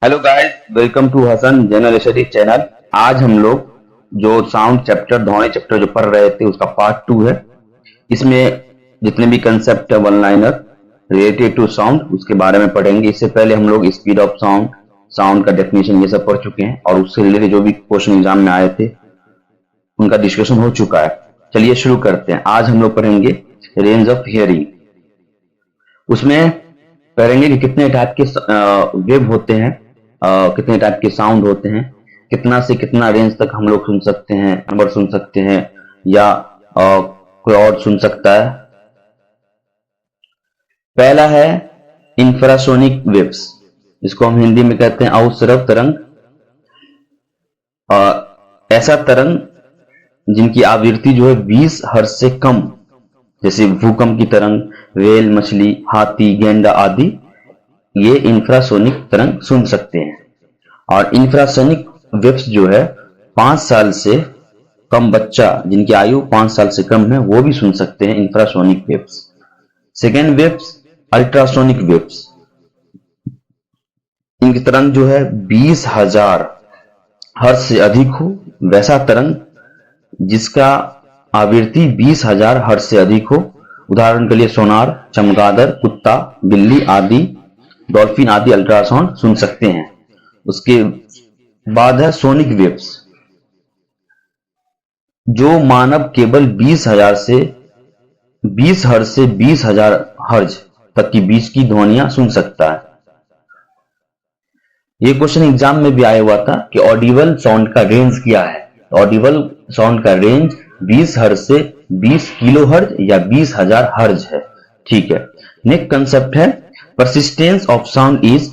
Hello guys, welcome to Hasan general study channel. आज हम लोग जो साउंड चैप्टर ध्वनि चैप्टर जो पढ़ रहे थे उसका पार्ट 2 है। इसमें जितने भी कंसेप्ट है one liner related to sound उसके बारे में पढ़ेंगे। इससे पहले हम लोग स्पीड ऑफ साउंड, साउंड का डेफिनेशन ये सब पढ़ चुके हैं और उससे रिलेटेड जो भी क्वेश्चन एग्जाम में आए थे उनका डिस्कशन हो चुका है। चलिए शुरू करते हैं। आज हम लोग पढ़ेंगे रेंज ऑफ हियरिंग। उसमें पढ़ेंगे कि कितने टाइप के वेव होते हैं, कितने टाइप के साउंड होते हैं, कितना से कितना रेंज तक हम लोग सुन सकते हैं, नंबर सुन सकते हैं या कोई और सुन सकता है। पहला है इंफ्रासोनिक वेव्स, इसको हम हिंदी में कहते हैं अवसरव तरंग। ऐसा तरंग जिनकी आवृत्ति जो है 20 हर्ट्ज से कम, जैसे भूकंप की तरंग, व्हेल, मछली, हाथी, गेंडा आदि, ये इंफ्रासोनिक तरंग सुन सकते हैं। और इंफ्रासोनिक वेव्स जो है 5 साल से कम बच्चा जिनकी आयु 5 साल से कम है वो भी सुन सकते हैं infrasonic waves. Second waves ultrasonic waves, इनकी तरंग जो है 20,000 हर्ट्ज से अधिक हो, वैसा तरंग जिसका आवृत्ति 20,000 हर्ट्ज से अधिक हो। उदाहरण के लिए सोनार, चमगादड़, कुत्ता, बिल्ली आदि, डॉल्फिन आदि अल्ट्रासाउंड सुन सकते हैं। उसके बाद है सोनिक वेव्स, जो मानव केवल 20,000 से 20 हर्ट्ज से 20,000 हर्ट्ज तक की बीच की ध्वनियां सुन सकता है। ये क्वेश्चन एग्जाम में भी आया हुआ था कि ऑडिबल साउंड का रेंज क्या है। ऑडिबल साउंड का रेंज 20 हर्ट्ज से 20 किलो हर्ट्ज या 20,000 हर्ट्ज है। ठीक है। नेक्स्ट कंसेप्ट है persistence of sound is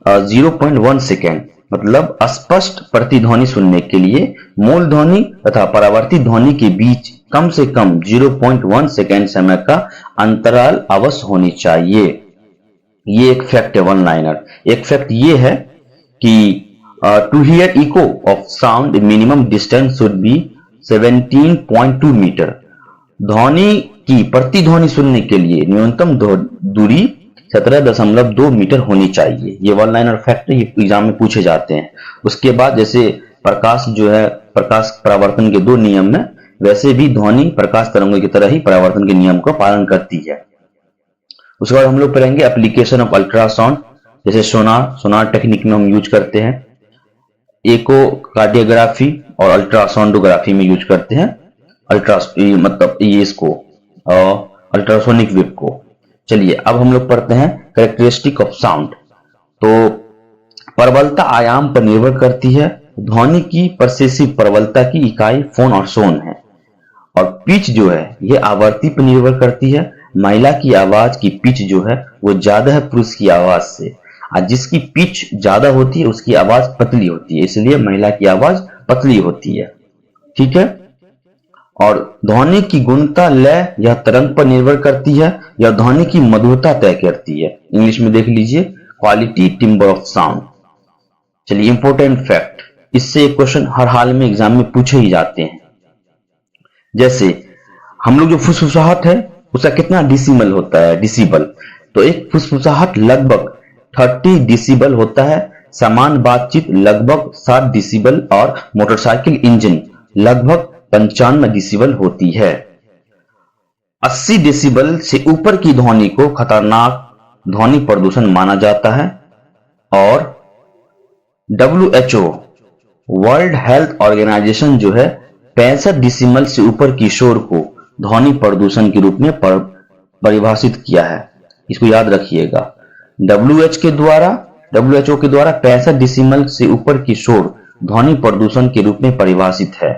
0.1 second, मतलब स्पष्ट प्रतिध्वनि सुनने के लिए मूल ध्वनि तथा परावर्तित ध्वनि के बीच कम से कम 0.1 सेकेंड समय का अंतराल अवश्य होनी चाहिए। ये एक फैक्ट है वन लाइनर। एक फैक्ट ये है कि to hear echo of sound minimum distance should be 17.2 meter. ध्वनि की प्रतिध्वनि सुनने के लिए न्यूनतम दूरी 17.2 मीटर होनी चाहिए। ये वन लाइनर फैक्ट ये एग्जाम में पूछे जाते हैं। उसके बाद जैसे प्रकाश जो है, प्रकाश परावर्तन के 2 नियम में, वैसे भी ध्वनि प्रकाश तरंगों की तरह ही परावर्तन के नियम का पालन करती है। उसके बाद हम लोग पढ़ेंगे एप्लीकेशन ऑफ अल्ट्रासाउंड, जैसे सोनार टेक्निक में हम यूज करते हैं, एको कार्डियोग्राफी और अल्ट्रासाउंडोग्राफी में यूज करते हैं मतलब ये इसको अल्ट्रासोनिक वेव को। चलिए अब हम लोग पढ़ते हैं कैरेक्टरिस्टिक ऑफ साउंड। तो प्रबलता आयाम पर निर्भर करती है। ध्वनि की परसेसिव प्रबलता की इकाई फोन और सोन है। और पिच जो है ये आवृत्ति पर निर्भर करती है। महिला की आवाज की पिच जो है वो ज्यादा है पुरुष की आवाज से, और जिसकी पिच ज्यादा होती है उसकी आवाज पतली होती है, इसलिए महिला की आवाज पतली होती है। ठीक है। और ध्वनि की गुणता लय यह तरंग पर निर्भर करती है, यह ध्वनि की मधुरता तय करती है। इंग्लिश में देख लीजिए क्वालिटी टिम्बर ऑफ साउंड। चलिए इंपॉर्टेंट फैक्ट, इससे एक क्वेश्चन हर हाल में एग्जाम में पूछे ही जाते हैं। जैसे हम लोग जो फुसफुसाहट है उसका कितना डिसिबल होता है, डिसिबल। तो एक फुसफुसाहट लगभग 30 डिसिबल होता है। समान बातचीत लगभग 7 डिसिबल और मोटरसाइकिल इंजन लगभग 95 डिसिबल होती है। 80 डेसिबल से ऊपर की ध्वनि को खतरनाक ध्वनि प्रदूषण माना जाता है। और WHO वर्ल्ड हेल्थ ऑर्गेनाइजेशन जो है 65 डिसिबल से ऊपर की शोर को ध्वनि प्रदूषण के रूप में परिभाषित किया है। इसको याद रखिएगा। WHO के द्वारा 65 डिसिबल से ऊपर की शोर ध्वनि प्रदूषण के रूप में परिभाषित है।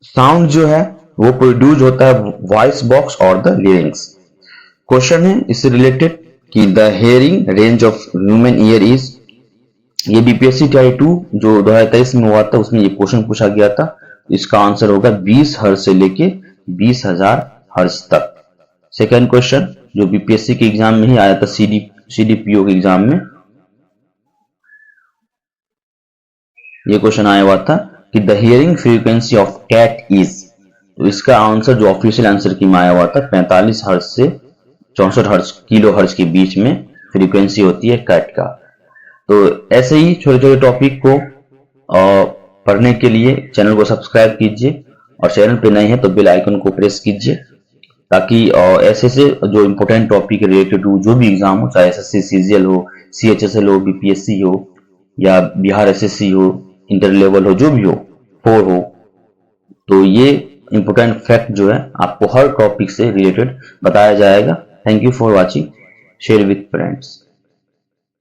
साउंड जो है वो प्रोड्यूस होता है वॉइस बॉक्स और द लेरिंग्स। क्वेश्चन है इससे रिलेटेड कि the hearing range of human ear is, ये बीपीएससी टाइप 2 जो 2023 में हुआ था उसमें ये क्वेश्चन पूछा गया था। इसका आंसर होगा 20 हर्ट्ज से लेके 20,000 हर्ट्ज तक। सेकंड क्वेश्चन जो बीपीएससी के एग्जाम में ही आया था, सीडीपीओ के एग्जाम में ये क्वेश्चन आया हुआ था कि the hearing frequency of cat is. तो इसका आंसर जो ऑफिशियल आंसर की में आया हुआ था 45 हर्ट्ज से 64 हर्ट्ज किलो हर्ट्ज के बीच में फ्रीक्वेंसी होती है कैट का। तो ऐसे ही छोटे छोटे टॉपिक को पढ़ने के लिए चैनल को सब्सक्राइब कीजिए और चैनल पे नए हैं तो बेल आइकन को प्रेस कीजिए, ताकि ऐसे से जो इम्पोर्टेंट टॉपिक रिलेटेड टू जो भी एग्जाम हो, चाहे एसएससी सीजीएल हो, सीएचएसएल हो, बीपीएससी हो या बिहार एसएससी हो, इंटर लेवल हो, जो भी हो, 4 हो, तो ये इम्पोर्टेंट फैक्ट जो है आपको हर टॉपिक से रिलेटेड बताया जाएगा। Thank you for watching, share with friends.